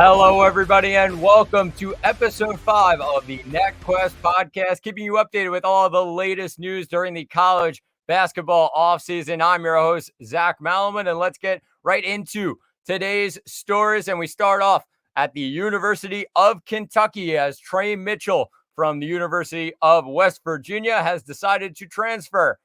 Hello, everybody, and welcome to episode 5 of the NetQuest podcast, keeping you updated with all the latest news during the college basketball offseason. I'm your host, Zach Malaman, and let's get right into today's stories. And we start off at the University of Kentucky as Tre Mitchell from the University of West Virginia has decided to transfer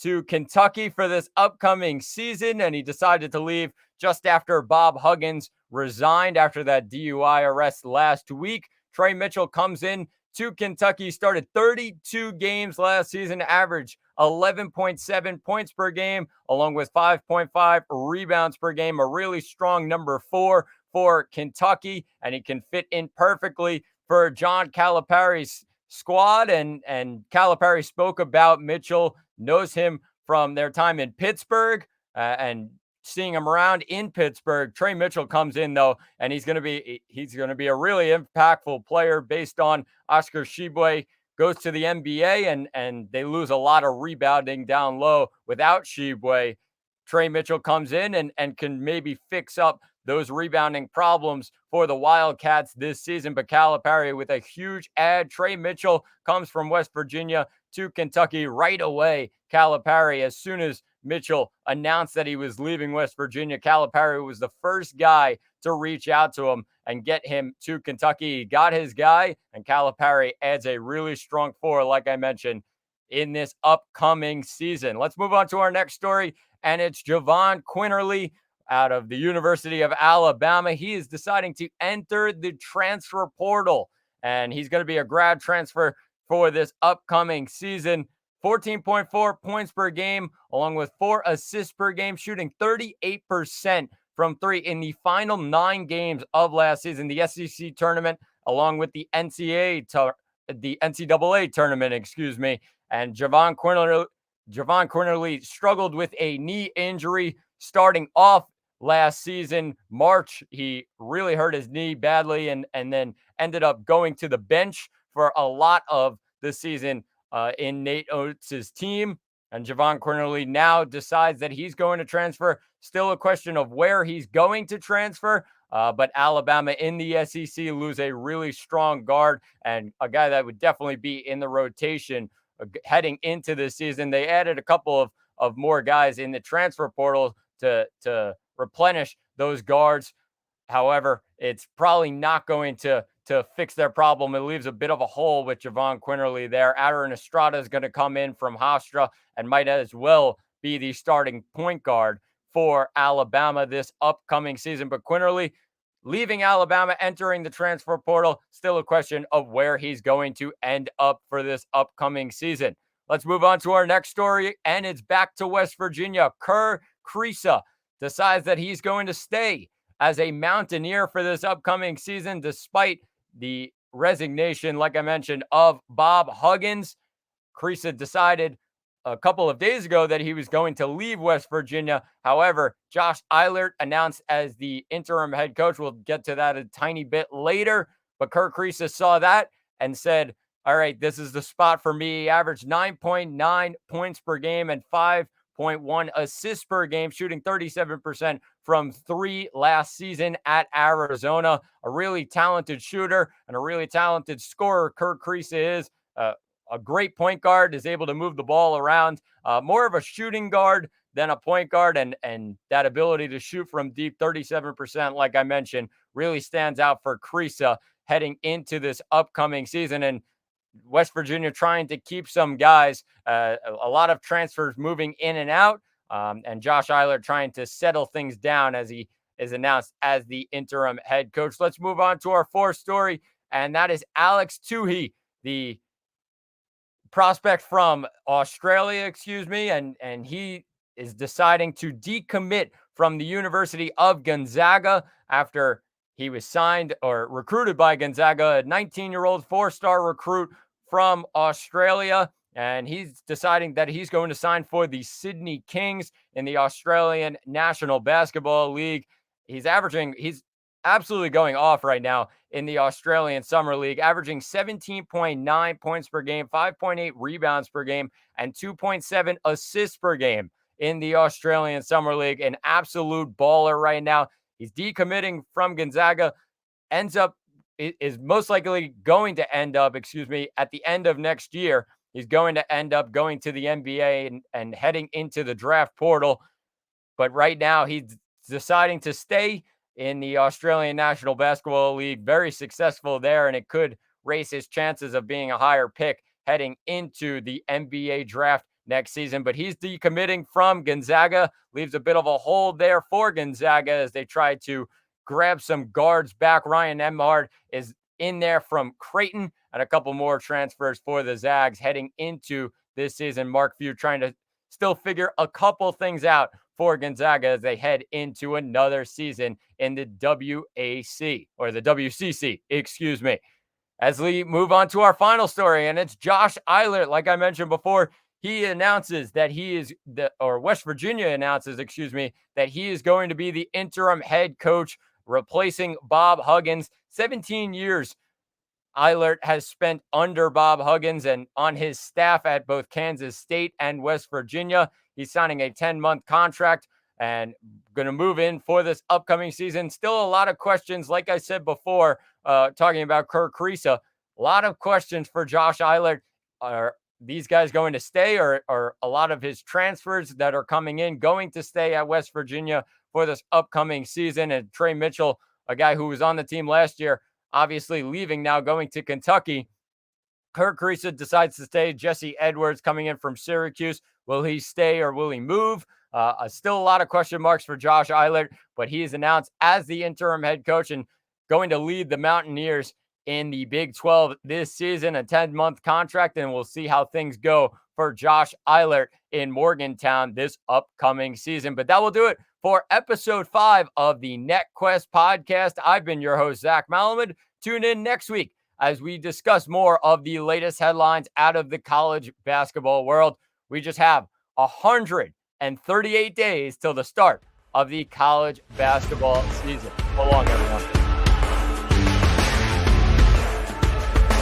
to Kentucky for this upcoming season, and he decided to leave just after Bob Huggins resigned after that DUI arrest last week. Tre Mitchell comes in to Kentucky, started 32 games last season, averaged 11.7 points per game, along with 5.5 rebounds per game, a really strong number 4 for Kentucky, and he can fit in perfectly for John Calipari's squad. And Calipari spoke about Mitchell, knows him from their time in Pittsburgh, and seeing him around in Pittsburgh. Tre Mitchell comes in though, and he's going to be a really impactful player based on Oscar Tshiebwe goes to the NBA and they lose a lot of rebounding down low without Tshiebwe. Tre Mitchell comes in and can maybe fix up those rebounding problems for the Wildcats this season. But Calipari with a huge ad. Tre Mitchell comes from West Virginia to Kentucky right away. Calipari, as soon as Mitchell announced that he was leaving West Virginia, Calipari was the first guy to reach out to him and get him to Kentucky. He got his guy, and Calipari adds a really strong 4, like I mentioned, in this upcoming season. Let's move on to our next story, and it's Jahvon Quinerly out of the University of Alabama. He is deciding to enter the transfer portal, and he's going to be a grad transfer for this upcoming season. 14.4 points per game, along with 4 assists per game, shooting 38% from 3 in the final 9 games of last season. The SEC tournament, along with the NCAA tournament, And Jahvon Quinerly struggled with a knee injury starting off last season. March, he really hurt his knee badly and then ended up going to the bench for a lot of the season in Nate Oates' team. And Jahvon Quinerly now decides that he's going to transfer. Still a question of where he's going to transfer. But Alabama in the SEC lose a really strong guard and a guy that would definitely be in the rotation heading into this season. They added a couple of more guys in the transfer portal to replenish those guards. However, it's probably not going to fix their problem. It leaves a bit of a hole with Jahvon Quinerly there. Aaron Estrada is going to come in from Hofstra and might as well be the starting point guard for Alabama this upcoming season. But Quinerly leaving Alabama, entering the transfer portal, still a question of where he's going to end up for this upcoming season. Let's move on to our next story, and it's back to West Virginia. Kerr Kriisa decides that he's going to stay as a Mountaineer for this upcoming season, despite the resignation, like I mentioned, of Bob Huggins. Kriisa decided a couple of days ago that he was going to leave West Virginia. However, Josh Eilert announced as the interim head coach. We'll get to that a tiny bit later. But Kerr Kriisa saw that and said, all right, this is the spot for me. He averaged 9.9 points per game and 5.1 assists per game, shooting 37% from 3 last season at Arizona. A really talented shooter and a really talented scorer, Kerr Kriisa is. A great point guard, is able to move the ball around, more of a shooting guard than a point guard. And that ability to shoot from deep, 37%, like I mentioned, really stands out for Kriisa heading into this upcoming season. And West Virginia trying to keep some guys, a lot of transfers moving in and out, and Josh Eilert trying to settle things down as he is announced as the interim head coach. Let's move on to our 4th story, and that is Alex Toohey, the prospect from Australia, and he is deciding to decommit from the University of Gonzaga after he was signed or recruited by Gonzaga, a 19-year-old 4-star recruit from Australia. And he's deciding that he's going to sign for the Sydney Kings in the Australian National Basketball League. He's absolutely going off right now in the Australian Summer League, averaging 17.9 points per game, 5.8 rebounds per game, and 2.7 assists per game in the Australian Summer League. An absolute baller right now. He's decommitting from Gonzaga. is most likely going to end up, at the end of next year. He's going to end up going to the NBA and heading into the draft portal. But right now, he's deciding to stay in the Australian National Basketball League. Very successful there, and it could raise his chances of being a higher pick heading into the NBA draft next season. But he's decommitting from Gonzaga, leaves a bit of a hole there for Gonzaga as they try to grab some guards back. Ryan Nembhard is in there from Creighton, and a couple more transfers for the Zags heading into this season. Mark Few trying to still figure a couple things out for Gonzaga as they head into another season in the WAC, or the WCC, excuse me. As we move on to our final story, and it's Josh Eilert. Like I mentioned before, he announces that West Virginia announces, that he is going to be the interim head coach, replacing Bob Huggins. 17 years Eilert has spent under Bob Huggins and on his staff at both Kansas State and West Virginia. He's signing a 10-month contract and going to move in for this upcoming season. Still a lot of questions, like I said before, talking about Kerr Kriisa. A lot of questions for Josh Eilert. Are these guys going to stay, or a lot of his transfers that are coming in going to stay at West Virginia for this upcoming season? And Tre Mitchell, a guy who was on the team last year, obviously leaving now, going to Kentucky. Kerr Kriisa decides to stay. Jesse Edwards coming in from Syracuse. Will he stay or will he move? Still a lot of question marks for Josh Eilert, but he is announced as the interim head coach and going to lead the Mountaineers in the Big 12 this season, a 10-month contract, and we'll see how things go for Josh Eilert in Morgantown this upcoming season. But that will do it for episode 5 of the NetQuest podcast. I've been your host, Zach Malamud. Tune in next week as we discuss more of the latest headlines out of the college basketball world. We just have 138 days till the start of the college basketball season. So long, everyone.